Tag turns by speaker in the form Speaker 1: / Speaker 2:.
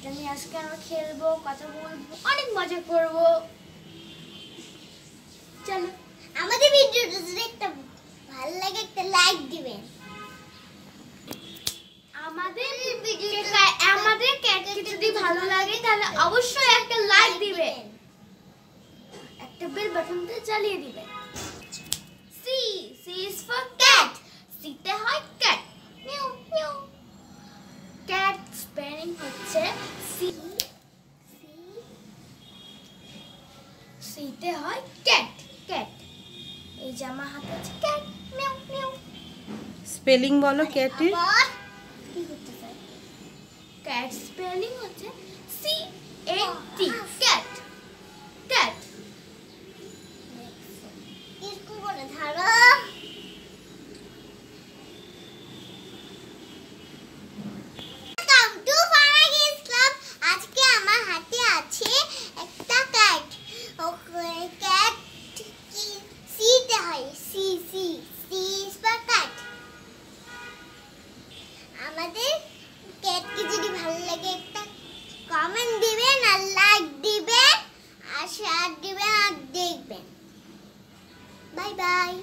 Speaker 1: এটা নিয়ে আজকে আমরা খেলবো, কথা বলবো, অনেক মজা করবো। চলো,
Speaker 2: আমাদের ভিডিওটা যদি একটা ভালো লাগে একটা লাইক দিবেন।
Speaker 1: আমাদের ক্যাটকে যদি ভালো লাগে তাহলে অবশ্যই একটা লাইক দিবেন, একটা বেল বাটনটা জ্বালিয়ে দিবেন। C is for cat. C তে হয় cat. Mu mu. cat spelling হচ্ছে C তে হয় cat. cat. এই যে আমার হাতে আছে cat. Mu mu.
Speaker 3: স্পেলিং বলো ক্যাটের।
Speaker 2: কি করতে চাই?
Speaker 1: cat spelling হচ্ছে C A T. cat. cat.
Speaker 2: এরকম করে ধরো। Welcome to Faragis Club. আজকে আমার হাতে আছে একটা ক্যাট। ওকে ক্যাট কি সি তে হয় সি is for cat. আমাদের ক্যাটকে যদি ভালো লাগে একটা কমেন্ট দিবেন আর লাইক দিবেন আর শেয়ার দিবেন আর দেখবেন। Bye bye.